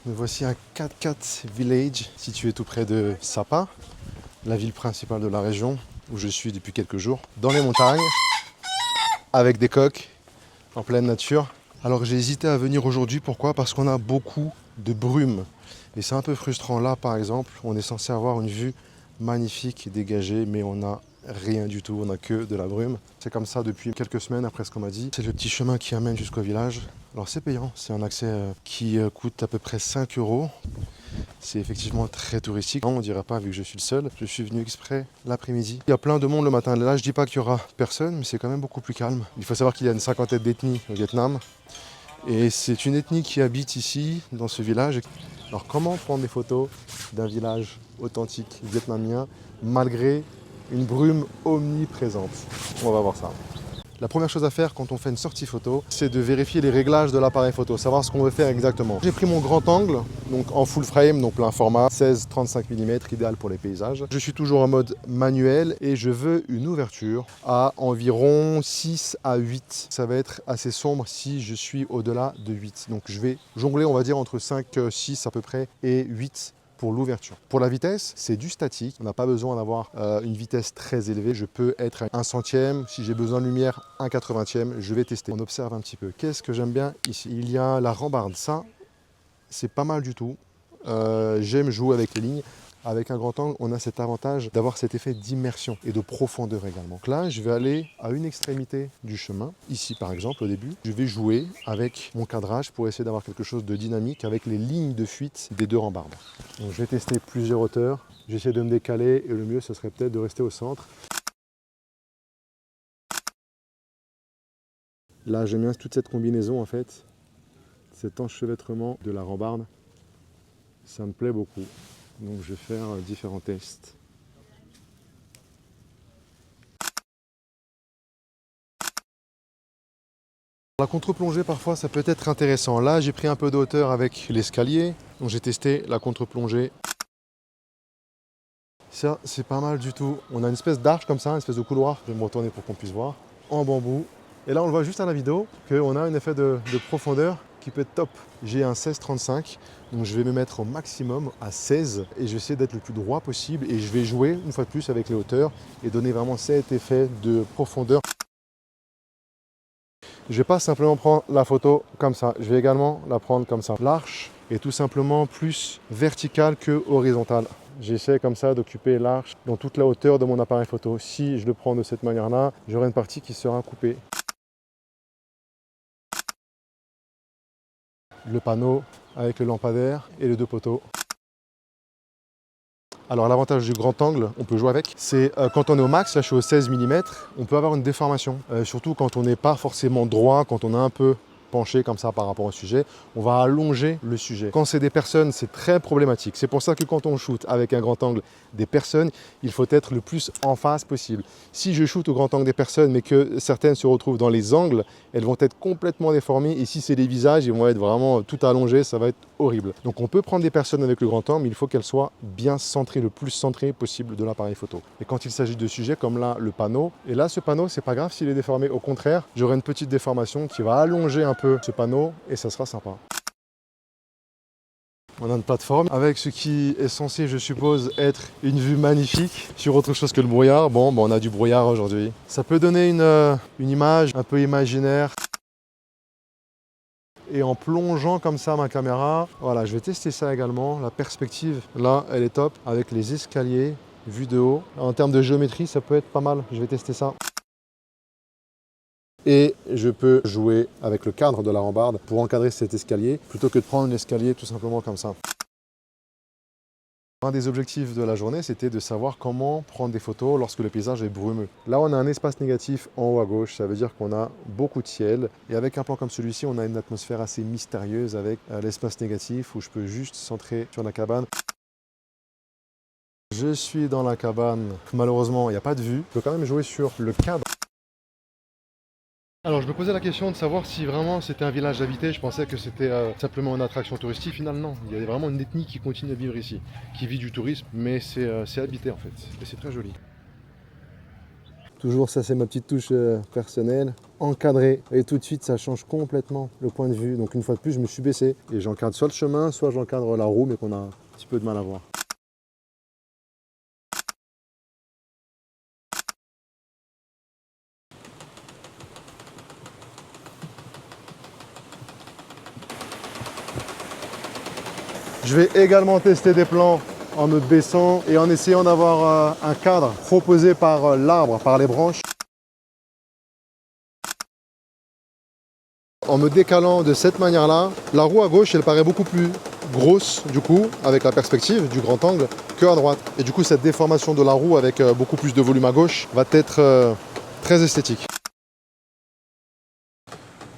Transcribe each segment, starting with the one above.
Nous voici à Katkat Village, situé tout près de Sapa, la ville principale de la région où je suis depuis quelques jours, dans les montagnes, avec des coqs, en pleine nature. Alors j'ai hésité à venir aujourd'hui, pourquoi? Parce qu'on a beaucoup de brume. Et c'est un peu frustrant. Là par exemple, on est censé avoir une vue magnifique et dégagée, mais on n'a rien du tout, on n'a que de la brume. C'est comme ça depuis quelques semaines après ce qu'on m'a dit. C'est le petit chemin qui amène jusqu'au village. Alors c'est payant, c'est un accès qui coûte à peu près 5 euros. C'est effectivement très touristique. On ne dirait pas vu que je suis le seul. Je suis venu exprès l'après-midi. Il y a plein de monde le matin. Là, je dis pas qu'il y aura personne, mais c'est quand même beaucoup plus calme. Il faut savoir qu'il y a une cinquantaine d'ethnies au Vietnam. Et c'est une ethnie qui habite ici, dans ce village. Alors comment prendre des photos d'un village authentique vietnamien malgré une brume omniprésente? On va voir ça. La première chose à faire quand on fait une sortie photo, c'est de vérifier les réglages de l'appareil photo, savoir ce qu'on veut faire exactement. J'ai pris mon grand angle, donc en full frame, donc plein format, 16-35 mm, idéal pour les paysages. Je suis toujours en mode manuel et je veux une ouverture à environ 6 à 8. Ça va être assez sombre si je suis au-delà de 8. Donc je vais jongler, on va dire, entre 5, 6 à peu près et 8. Pour l'ouverture. Pour la vitesse, c'est du statique. On n'a pas besoin d'avoir une vitesse très élevée. Je peux être à 1 centième. Si j'ai besoin de lumière, 1 quatre-vingtième. Je vais tester. On observe un petit peu. Qu'est-ce que j'aime bien ici? Il y a la rambarde. Ça, c'est pas mal du tout. J'aime jouer avec les lignes. Avec un grand angle, on a cet avantage d'avoir cet effet d'immersion et de profondeur également. Donc là, je vais aller à une extrémité du chemin. Ici, par exemple, au début, je vais jouer avec mon cadrage pour essayer d'avoir quelque chose de dynamique avec les lignes de fuite des deux rambardes. Donc je vais tester plusieurs hauteurs. J'essaie de me décaler et le mieux, ce serait peut-être de rester au centre. Là, j'aime bien toute cette combinaison en fait. Cet enchevêtrement de la rambarde. Ça me plaît beaucoup. Donc je vais faire différents tests. La contre-plongée parfois ça peut être intéressant. Là j'ai pris un peu de hauteur avec l'escalier. Donc j'ai testé la contre-plongée. Ça c'est pas mal du tout. On a une espèce d'arche comme ça, une espèce de couloir. Je vais me retourner pour qu'on puisse voir. En bambou. Et là on le voit juste à la vidéo qu'on a un effet de profondeur qui peut être top. J'ai un 16-35, donc je vais me mettre au maximum à 16 et je vais essayer d'être le plus droit possible et je vais jouer une fois de plus avec les hauteurs et donner vraiment cet effet de profondeur. Je ne vais pas simplement prendre la photo comme ça, je vais également la prendre comme ça. L'arche est tout simplement plus verticale que horizontale. J'essaie comme ça d'occuper l'arche dans toute la hauteur de mon appareil photo. Si je le prends de cette manière-là, j'aurai une partie qui sera coupée. Le panneau avec le lampadaire et les deux poteaux. Alors l'avantage du grand angle, on peut jouer avec, c'est quand on est au max, là je suis au 16 mm, on peut avoir une déformation. Surtout quand on n'est pas forcément droit, quand on est un peu penché comme ça par rapport au sujet, on va allonger le sujet. Quand c'est des personnes, c'est très problématique. C'est pour ça que quand on shoot avec un grand angle des personnes, il faut être le plus en face possible. Si je shoot au grand angle des personnes, mais que certaines se retrouvent dans les angles, elles vont être complètement déformées. Et si c'est des visages, ils vont être vraiment tout allongés, ça va être horrible. Donc on peut prendre des personnes avec le grand angle, mais il faut qu'elles soient bien centrées, le plus centrées possible de l'appareil photo. Et quand il s'agit de sujets comme là, le panneau, et là ce panneau, c'est pas grave s'il est déformé. Au contraire, j'aurai une petite déformation qui va allonger un peu ce panneau et ça sera sympa. On a une plateforme avec ce qui est censé, je suppose, être une vue magnifique sur autre chose que le brouillard. Bon, on a du brouillard aujourd'hui. Ça peut donner une image un peu imaginaire. Et en plongeant comme ça ma caméra, voilà, je vais tester ça également. La perspective, là, elle est top avec les escaliers vus de haut. En termes de géométrie, ça peut être pas mal. Je vais tester ça. Et je peux jouer avec le cadre de la rambarde pour encadrer cet escalier plutôt que de prendre l'escalier tout simplement comme ça. Un des objectifs de la journée, c'était de savoir comment prendre des photos lorsque le paysage est brumeux. Là, on a un espace négatif en haut à gauche, ça veut dire qu'on a beaucoup de ciel. Et avec un plan comme celui-ci, on a une atmosphère assez mystérieuse avec l'espace négatif où je peux juste centrer sur la cabane. Je suis dans la cabane. Malheureusement, il n'y a pas de vue. Je peux quand même jouer sur le cadre. Alors je me posais la question de savoir si vraiment c'était un village habité. Je pensais que c'était simplement une attraction touristique. Finalement, il y a vraiment une ethnie qui continue à vivre ici, qui vit du tourisme, mais c'est habité en fait. Et c'est très joli. Toujours ça, c'est ma petite touche personnelle. Encadré. Et tout de suite, ça change complètement le point de vue. Donc une fois de plus, je me suis baissé et j'encadre soit le chemin, soit j'encadre la roue, mais qu'on a un petit peu de mal à voir. Je vais également tester des plans en me baissant et en essayant d'avoir un cadre proposé par l'arbre, par les branches. En me décalant de cette manière-là, la roue à gauche, elle paraît beaucoup plus grosse, du coup, avec la perspective du grand angle, que à droite. Et du coup, cette déformation de la roue avec beaucoup plus de volume à gauche va être très esthétique.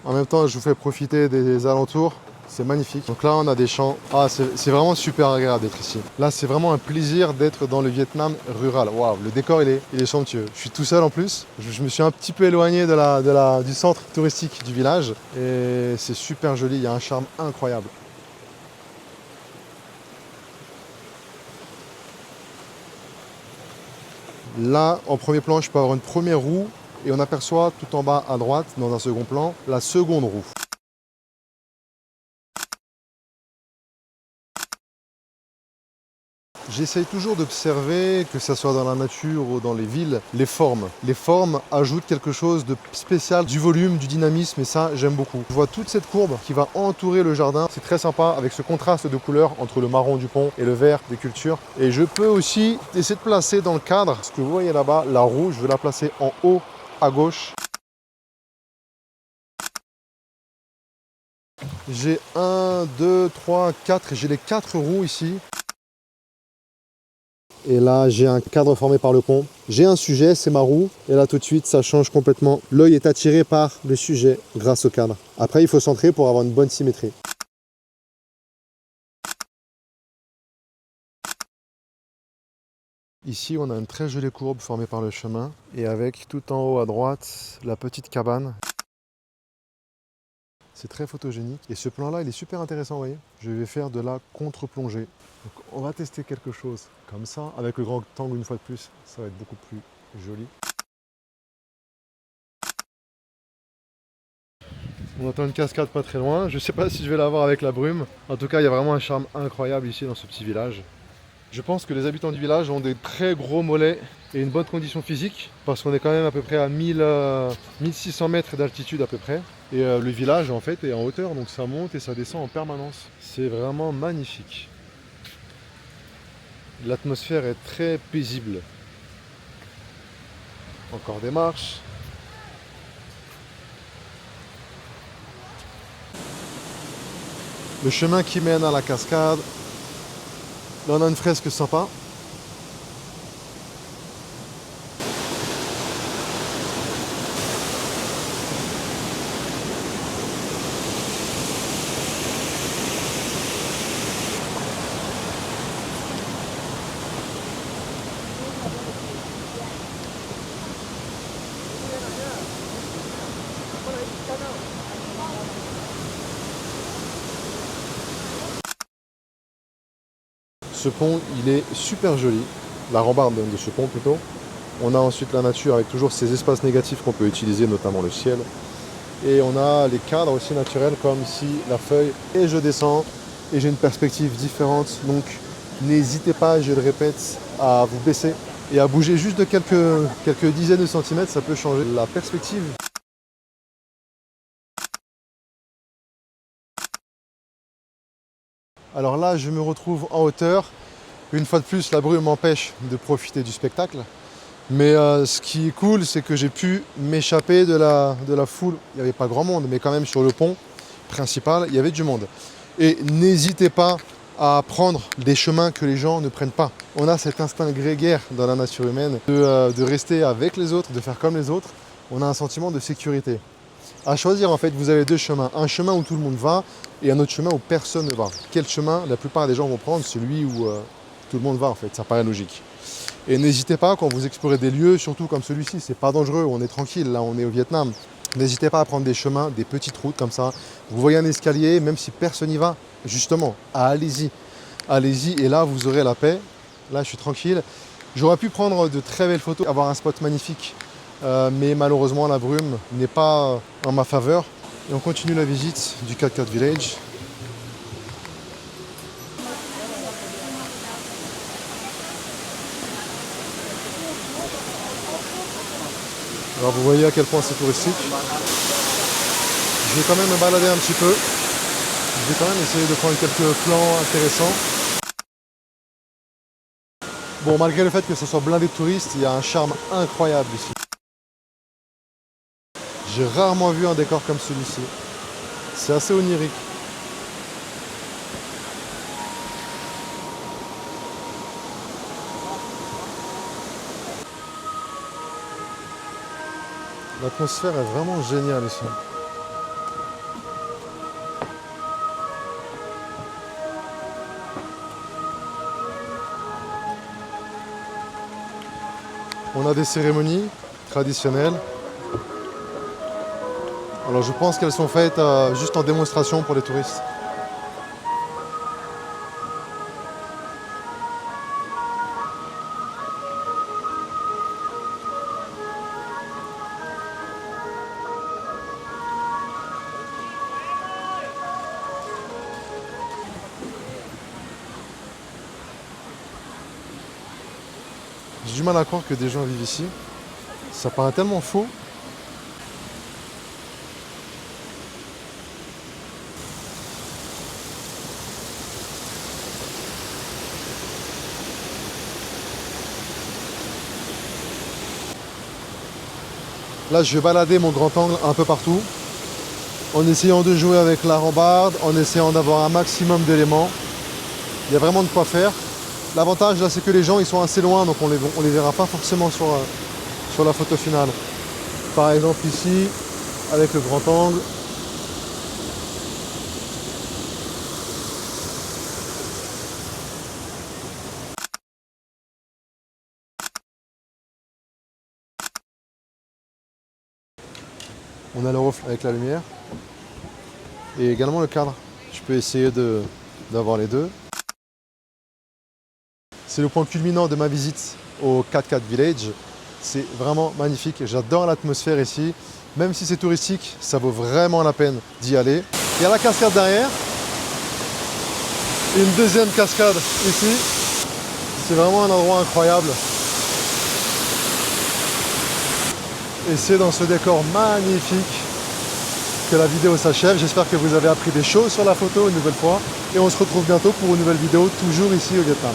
En même temps, je vous fais profiter des alentours. C'est magnifique. Donc là, on a des champs. Ah, c'est vraiment super agréable d'être ici. Là, c'est vraiment un plaisir d'être dans le Vietnam rural. Waouh, le décor, il est somptueux. Je suis tout seul en plus. Je me suis un petit peu éloigné du centre touristique du village. Et c'est super joli. Il y a un charme incroyable. Là, en premier plan, je peux avoir une première roue. Et on aperçoit tout en bas à droite, dans un second plan, la seconde roue. J'essaye toujours d'observer, que ce soit dans la nature ou dans les villes, les formes. Les formes ajoutent quelque chose de spécial, du volume, du dynamisme, et ça, j'aime beaucoup. Je vois toute cette courbe qui va entourer le jardin. C'est très sympa avec ce contraste de couleurs entre le marron du pont et le vert des cultures. Et je peux aussi essayer de placer dans le cadre, ce que vous voyez là-bas, la roue, je vais la placer en haut à gauche. J'ai 1, 2, 3, 4, j'ai les 4 roues ici. Et là, j'ai un cadre formé par le pont. J'ai un sujet, c'est ma roue. Et là, tout de suite, ça change complètement. L'œil est attiré par le sujet grâce au cadre. Après, il faut centrer pour avoir une bonne symétrie. Ici, on a une très jolie courbe formée par le chemin. Et avec tout en haut à droite, la petite cabane. C'est très photogénique. Et ce plan-là, il est super intéressant, vous voyez. Je vais faire de la contre-plongée. Donc, on va tester quelque chose comme ça, avec le grand angle une fois de plus. Ça va être beaucoup plus joli. On entend une cascade pas très loin. Je ne sais pas si je vais la voir avec la brume. En tout cas, il y a vraiment un charme incroyable ici dans ce petit village. Je pense que les habitants du village ont des très gros mollets et une bonne condition physique parce qu'on est quand même à peu près à 1600 mètres d'altitude à peu près. Et le village en fait est en hauteur, donc ça monte et ça descend en permanence. C'est vraiment magnifique. L'atmosphère est très paisible. Encore des marches. Le chemin qui mène à la cascade. Là on a une fresque sympa. Ce pont, il est super joli. La rambarde de ce pont plutôt. On a ensuite la nature avec toujours ces espaces négatifs qu'on peut utiliser, notamment le ciel. Et on a les cadres aussi naturels comme ici la feuille. Et je descends et j'ai une perspective différente. Donc n'hésitez pas, je le répète, à vous baisser et à bouger juste de quelques dizaines de centimètres. Ça peut changer la perspective. Alors là, je me retrouve en hauteur. Une fois de plus, la brume m'empêche de profiter du spectacle. Mais ce qui est cool, c'est que j'ai pu m'échapper de la foule. Il n'y avait pas grand monde, mais quand même sur le pont principal, il y avait du monde. Et n'hésitez pas à prendre des chemins que les gens ne prennent pas. On a cet instinct grégaire dans la nature humaine de rester avec les autres, de faire comme les autres. On a un sentiment de sécurité. À choisir, en fait, vous avez deux chemins. Un chemin où tout le monde va et un autre chemin où personne ne va. Quel chemin la plupart des gens vont prendre? Celui où tout le monde va, en fait. Ça paraît logique. Et n'hésitez pas, quand vous explorez des lieux, surtout comme celui-ci, c'est pas dangereux, on est tranquille, là on est au Vietnam. N'hésitez pas à prendre des chemins, des petites routes comme ça. Vous voyez un escalier, même si personne n'y va, justement, allez-y. Allez-y et là vous aurez la paix. Là je suis tranquille. J'aurais pu prendre de très belles photos, avoir un spot magnifique mais malheureusement la brume n'est pas en ma faveur. Et on continue la visite du 4x4 Village. Alors vous voyez à quel point c'est touristique. Je vais quand même me balader un petit peu. Je vais quand même essayer de prendre quelques plans intéressants. Bon, malgré le fait que ce soit blindé de touristes, il y a un charme incroyable ici. J'ai rarement vu un décor comme celui-ci. C'est assez onirique. L'atmosphère est vraiment géniale ici. On a des cérémonies traditionnelles. Alors je pense qu'elles sont faites juste en démonstration pour les touristes. J'ai du mal à croire que des gens vivent ici. Ça paraît tellement faux. Là, je vais balader mon grand angle un peu partout, en essayant de jouer avec la rambarde, en essayant d'avoir un maximum d'éléments. Il y a vraiment de quoi faire. L'avantage là, c'est que les gens ils sont assez loin, donc on les verra pas forcément sur la photo finale. Par exemple ici, avec le grand angle. On a le reflet avec la lumière et également le cadre. Je peux essayer d'avoir les deux. C'est le point culminant de ma visite au 4x4 Village. C'est vraiment magnifique. J'adore l'atmosphère ici. Même si c'est touristique, ça vaut vraiment la peine d'y aller. Il y a la cascade derrière. Et une deuxième cascade ici. C'est vraiment un endroit incroyable. Et c'est dans ce décor magnifique que la vidéo s'achève. J'espère que vous avez appris des choses sur la photo une nouvelle fois. Et on se retrouve bientôt pour une nouvelle vidéo, toujours ici au Vietnam.